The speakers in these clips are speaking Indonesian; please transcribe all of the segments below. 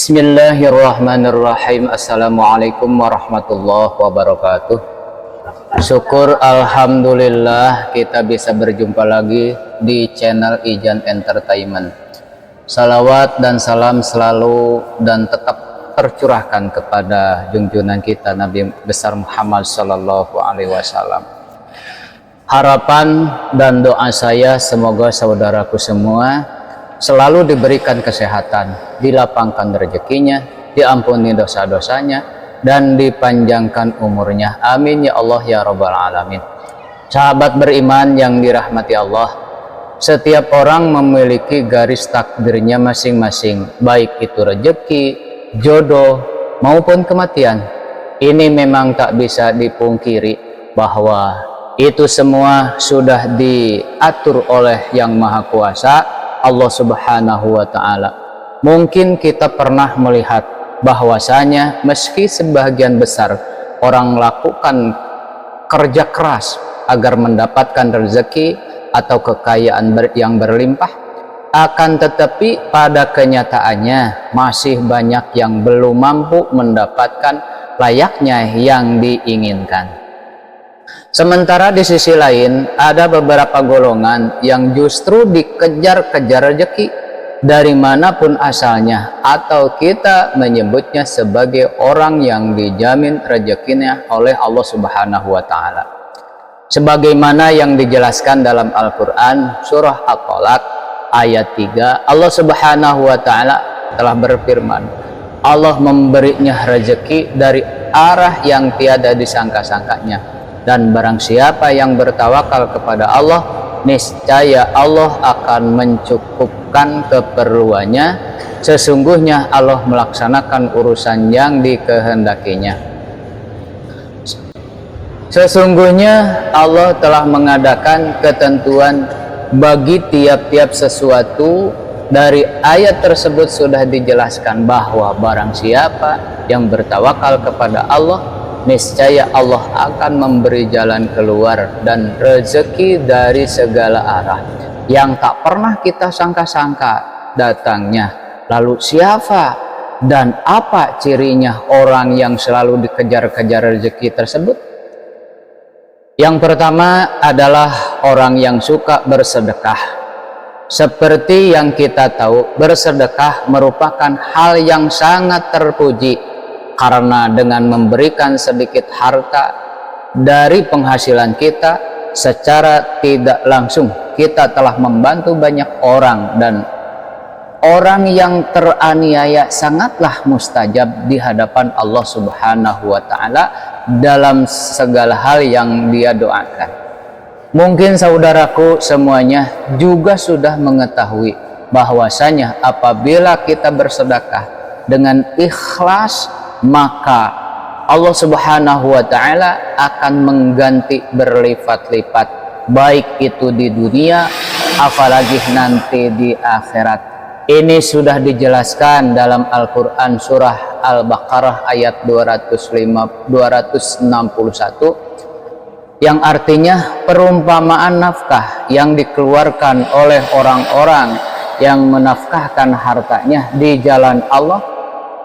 Bismillahirrahmanirrahim. Assalamualaikum warahmatullahi wabarakatuh. Syukur alhamdulillah kita bisa berjumpa lagi di channel Ijan Entertainment. Salawat dan salam selalu dan tetap tercurahkan kepada junjungan kita Nabi besar Muhammad sallallahu alaihi wasallam. Harapan dan doa saya semoga saudaraku semua selalu diberikan kesehatan, dilapangkan rezekinya, diampuni dosa-dosanya, dan dipanjangkan umurnya. Amin ya Allah ya Rabbal Alamin. Sahabat beriman yang dirahmati Allah, setiap orang memiliki garis takdirnya masing-masing, baik itu rezeki, jodoh, maupun kematian. Ini memang tak bisa dipungkiri bahwa itu semua sudah diatur oleh Yang Maha Kuasa, Allah Subhanahu wa Ta'ala. Mungkin kita pernah melihat bahwasanya meski sebagian besar orang melakukan kerja keras agar mendapatkan rezeki atau kekayaan yang berlimpah, akan tetapi pada kenyataannya masih banyak yang belum mampu mendapatkan layaknya yang diinginkan. Sementara di sisi lain ada beberapa golongan yang justru dikejar-kejar rezeki dari manapun asalnya, atau kita menyebutnya sebagai orang yang dijamin rezekinya oleh Allah Subhanahu wa Ta'ala. Sebagaimana yang dijelaskan dalam Al-Quran surah At-Tolaq ayat 3, Allah Subhanahu wa Ta'ala telah berfirman, Allah memberinya rezeki dari arah yang tiada disangka-sangkanya. Dan barang siapa yang bertawakal kepada Allah, niscaya Allah akan mencukupkan keperluannya. Sesungguhnya Allah melaksanakan urusan yang dikehendakinya. Sesungguhnya Allah telah mengadakan ketentuan bagi tiap-tiap sesuatu. Dari ayat tersebut sudah dijelaskan bahwa barang siapa yang bertawakal kepada Allah, niscaya Allah akan memberi jalan keluar dan rezeki dari segala arah yang tak pernah kita sangka-sangka datangnya. Lalu siapa dan apa cirinya orang yang selalu dikejar-kejar rezeki tersebut? Yang pertama adalah orang yang suka bersedekah. Seperti yang kita tahu, bersedekah merupakan hal yang sangat terpuji, karena dengan memberikan sedikit harta dari penghasilan kita, secara tidak langsung kita telah membantu banyak orang, dan orang yang teraniaya sangatlah mustajab di hadapan Allah Subhanahu wa Ta'ala dalam segala hal yang dia doakan. Mungkin saudaraku semuanya juga sudah mengetahui bahwasanya apabila kita bersedekah dengan ikhlas, maka Allah Subhanahu wa Ta'ala akan mengganti berlipat-lipat, baik itu di dunia apalagi nanti di akhirat. Ini sudah dijelaskan dalam Al-Quran surah Al-Baqarah ayat 261, yang artinya perumpamaan nafkah yang dikeluarkan oleh orang-orang yang menafkahkan hartanya di jalan Allah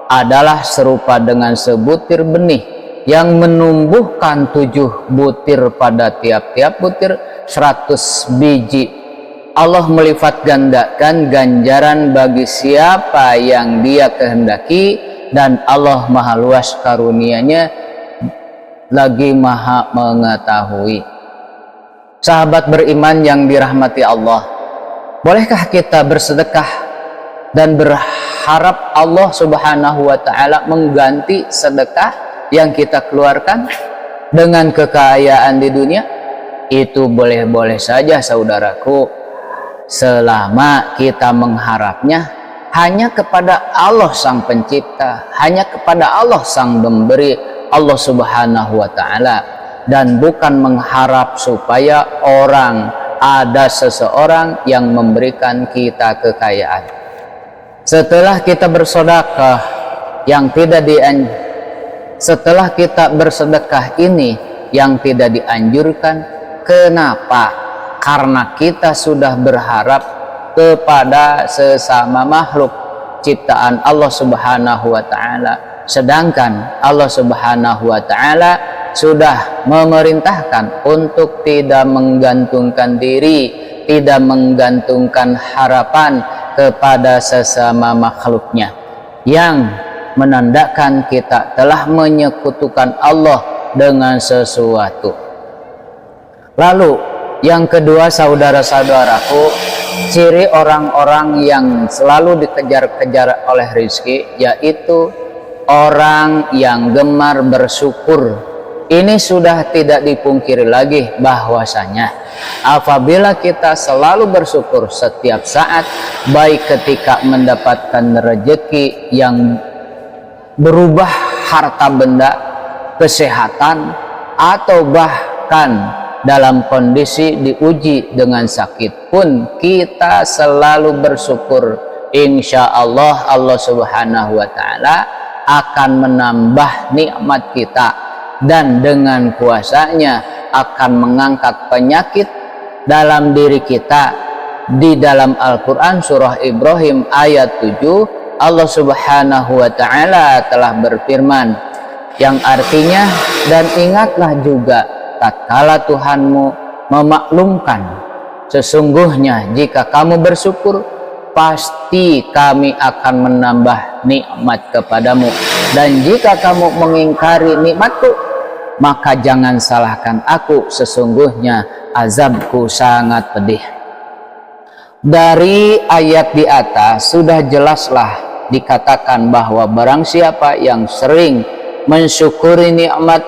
adalah serupa dengan sebutir benih yang menumbuhkan 7 butir, pada tiap-tiap butir 100 biji. Allah melipat gandakan ganjaran bagi siapa yang dia kehendaki, dan Allah maha luas karunia-Nya lagi maha mengetahui. Sahabat beriman yang dirahmati Allah, bolehkah kita bersedekah dan berharap Allah Subhanahu wa Ta'ala mengganti sedekah yang kita keluarkan dengan kekayaan di dunia? Itu boleh-boleh saja saudaraku, selama kita mengharapnya hanya kepada Allah Sang Pencipta, hanya kepada Allah Sang Pemberi, Allah Subhanahu wa Ta'ala, dan bukan mengharap supaya ada seseorang yang memberikan kita kekayaan. Setelah kita bersedekah setelah kita bersedekah ini yang tidak dianjurkan, kenapa? Karena kita sudah berharap kepada sesama makhluk, ciptaan Allah Subhanahu wa taala, sedangkan Allah Subhanahu wa taala sudah memerintahkan untuk tidak menggantungkan diri, tidak menggantungkan harapan kepada sesama makhluknya, yang menandakan kita telah menyekutukan Allah dengan sesuatu. Lalu yang kedua, saudara-saudaraku, ciri orang-orang yang selalu dikejar-kejar oleh rizki, yaitu orang yang gemar bersyukur. Ini sudah tidak dipungkiri lagi bahwasanya apabila kita selalu bersyukur setiap saat, baik ketika mendapatkan rezeki yang berubah harta benda, kesehatan, atau bahkan dalam kondisi diuji dengan sakit pun, kita selalu bersyukur. Insya Allah, Allah Subhanahu wa taala akan menambah nikmat kita, dan dengan kuasanya akan mengangkat penyakit dalam diri kita. Di dalam Al-Quran surah Ibrahim ayat 7, Allah Subhanahu wa taala telah berfirman, yang artinya, dan ingatlah juga tatkala Tuhanmu memaklumkan, sesungguhnya jika kamu bersyukur, pasti kami akan menambah nikmat kepadamu, dan jika kamu mengingkari nikmatku, maka jangan salahkan aku, sesungguhnya azabku sangat pedih. Dari ayat di atas sudah jelaslah dikatakan bahwa barang siapa yang sering mensyukuri nikmat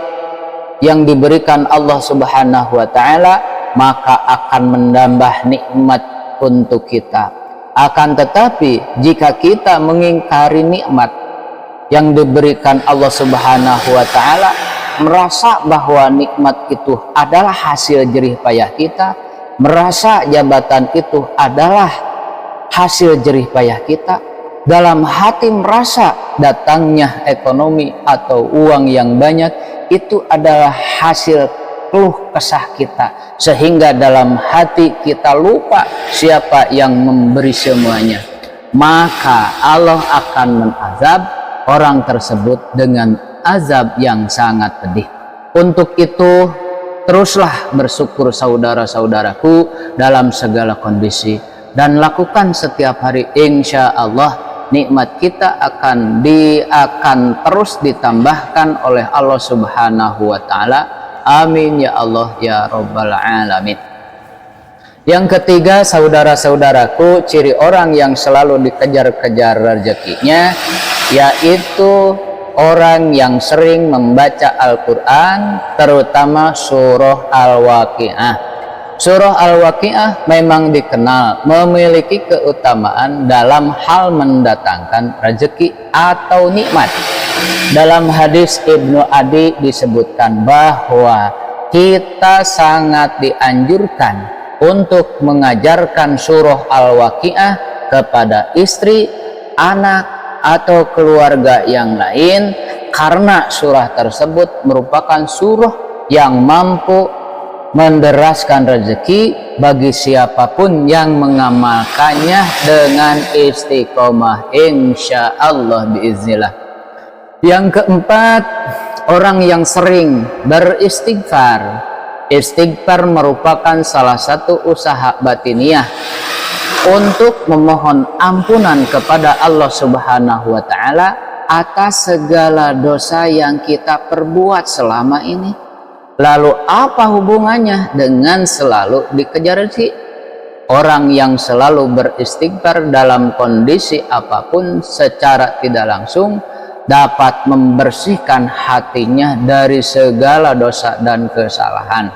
yang diberikan Allah Subhanahu wa taala, maka akan menambah nikmat untuk kita. Akan tetapi jika kita mengingkari nikmat yang diberikan Allah Subhanahu wa taala, merasa bahwa nikmat itu adalah hasil jerih payah kita, merasa jabatan itu adalah hasil jerih payah kita, dalam hati merasa datangnya ekonomi atau uang yang banyak itu adalah hasil keluh kesah kita, sehingga dalam hati kita lupa siapa yang memberi semuanya, maka Allah akan menazab orang tersebut dengan azab yang sangat pedih. Untuk itu, teruslah bersyukur saudara-saudaraku dalam segala kondisi, dan lakukan setiap hari. Insya Allah nikmat kita akan terus ditambahkan oleh Allah Subhanahu wa taala. Amin ya Allah ya Rabbal alamin. Yang ketiga, saudara-saudaraku, ciri orang yang selalu dikejar-kejar rezekinya, yaitu orang yang sering membaca Al-Quran, terutama surah Al-Waqiah. Surah Al-Waqiah memang dikenal memiliki keutamaan dalam hal mendatangkan rezeki atau nikmat. Dalam hadis Ibnu Adi disebutkan bahwa kita sangat dianjurkan untuk mengajarkan surah Al-Waqiah kepada istri, anak, atau keluarga yang lain, karena surah tersebut merupakan surah yang mampu menderaskan rezeki bagi siapapun yang mengamalkannya dengan istiqomah, insya Allah biiznillah. Yang keempat, orang yang sering beristighfar. Istighfar merupakan salah satu usaha batiniah untuk memohon ampunan kepada Allah Subhanahu wa taala atas segala dosa yang kita perbuat selama ini. Lalu apa hubungannya dengan selalu dikejar rezeki? Orang yang selalu beristighfar dalam kondisi apapun secara tidak langsung dapat membersihkan hatinya dari segala dosa dan kesalahan.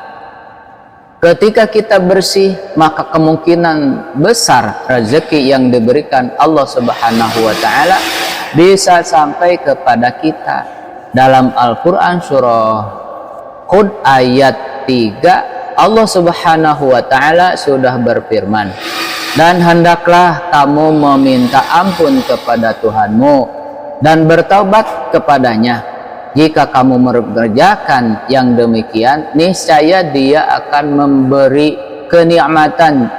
Ketika kita bersih, maka kemungkinan besar rezeki yang diberikan Allah Subhanahu wa taala bisa sampai kepada kita. Dalam Al-Quran surah Hud ayat 3, Allah Subhanahu wa taala sudah berfirman, dan hendaklah kamu meminta ampun kepada Tuhanmu dan bertaubat kepadanya. Jika kamu mengerjakan yang demikian, niscaya Dia akan memberi kenikmatan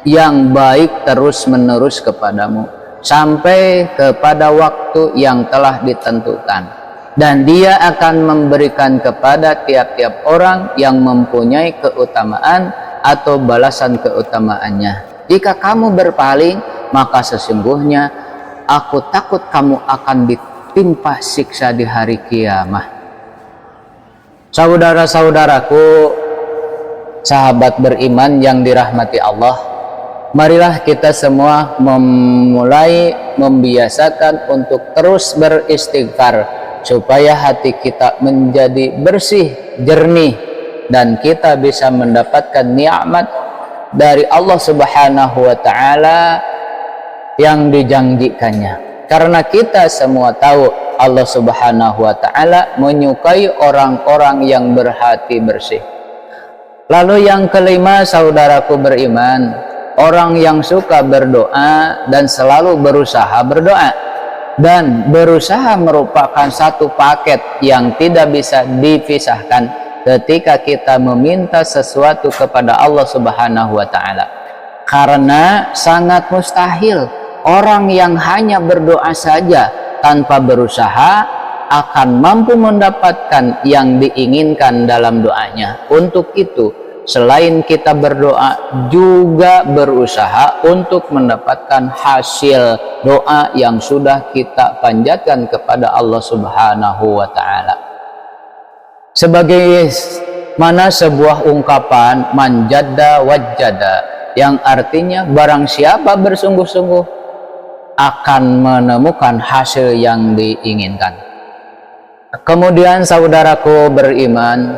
yang baik terus menerus kepadamu, sampai kepada waktu yang telah ditentukan, dan Dia akan memberikan kepada tiap-tiap orang yang mempunyai keutamaan atau balasan keutamaannya. Jika kamu berpaling, maka sesungguhnya aku takut kamu akan ditimpa siksa di hari kiamat. Saudara-saudaraku, sahabat beriman yang dirahmati Allah, marilah kita semua memulai membiasakan untuk terus beristighfar supaya hati kita menjadi bersih, jernih, dan kita bisa mendapatkan nikmat dari Allah Subhanahu wa taala yang dijanjikannya. Karena kita semua tahu Allah Subhanahu wa taala menyukai orang-orang yang berhati bersih. Lalu yang kelima, saudaraku beriman, orang yang suka berdoa dan selalu berusaha berdoa. Dan berusaha merupakan satu paket yang tidak bisa dipisahkan ketika kita meminta sesuatu kepada Allah Subhanahu wa taala. Karena sangat mustahil orang yang hanya berdoa saja tanpa berusaha akan mampu mendapatkan yang diinginkan dalam doanya. Untuk itu, selain kita berdoa, juga berusaha untuk mendapatkan hasil doa yang sudah kita panjatkan kepada Allah Subhanahu wa taala. Sebagai mana sebuah ungkapan manjada wajada, yang artinya barang siapa bersungguh-sungguh akan menemukan hasil yang diinginkan. Kemudian saudaraku beriman,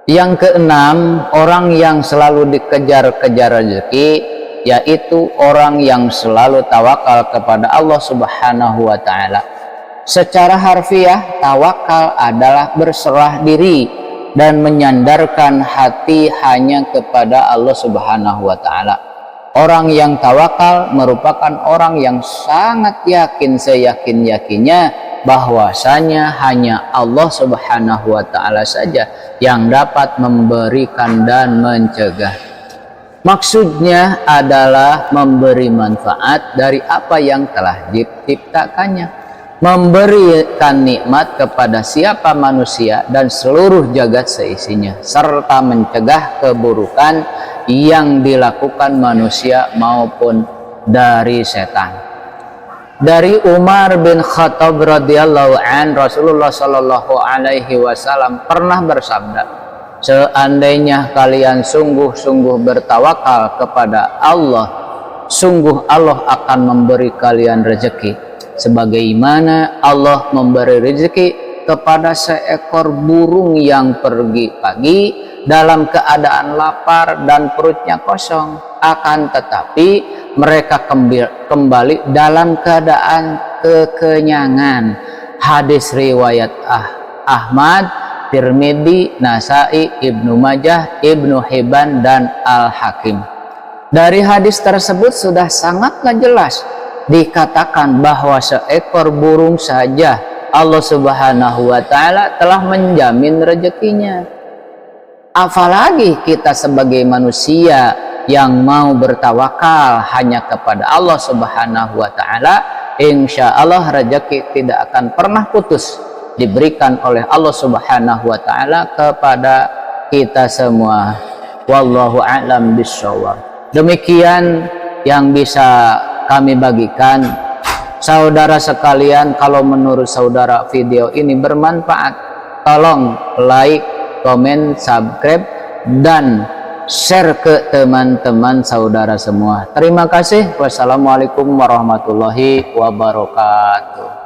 yang keenam, orang yang selalu dikejar-kejar rezeki, yaitu orang yang selalu tawakal kepada Allah Subhanahu wa taala. Secara harfiah, tawakal adalah berserah diri dan menyandarkan hati hanya kepada Allah Subhanahu wa taala. Orang yang tawakal merupakan orang yang sangat yakin seyakin-yakinnya bahwasanya hanya Allah Subhanahu wa taala saja yang dapat memberikan dan mencegah. Maksudnya adalah memberi manfaat dari apa yang telah diciptakannya, memberikan nikmat kepada siapa manusia dan seluruh jagat seisinya, serta mencegah keburukan yang dilakukan manusia maupun dari setan. Dari Umar bin Khattab radhiyallahu an, Rasulullah shallallahu alaihi wasallam pernah bersabda, seandainya kalian sungguh-sungguh bertawakal kepada Allah, sungguh Allah akan memberi kalian rezeki sebagaimana Allah memberi rezeki kepada seekor burung yang pergi pagi dalam keadaan lapar dan perutnya kosong, akan tetapi mereka kembali dalam keadaan kekenyangan. Hadis riwayat Ahmad, Tirmidzi, Nasai, Ibnu Majah, Ibnu Hibban, dan Al-Hakim. Dari hadis tersebut sudah sangatlah jelas dikatakan bahwa seekor burung saja Allah Subhanahu wa taala telah menjamin rezekinya. Apalagi kita sebagai manusia yang mau bertawakal hanya kepada Allah Subhanahu wa taala, insya Allah rezeki tidak akan pernah putus diberikan oleh Allah Subhanahu wa taala kepada kita semua. Wallahu a'lam bishawab. Demikian yang bisa kami bagikan. Saudara sekalian, kalau menurut saudara video ini bermanfaat, tolong like, komen, subscribe, dan share ke teman-teman saudara semua. Terima kasih. Wassalamualaikum warahmatullahi wabarakatuh.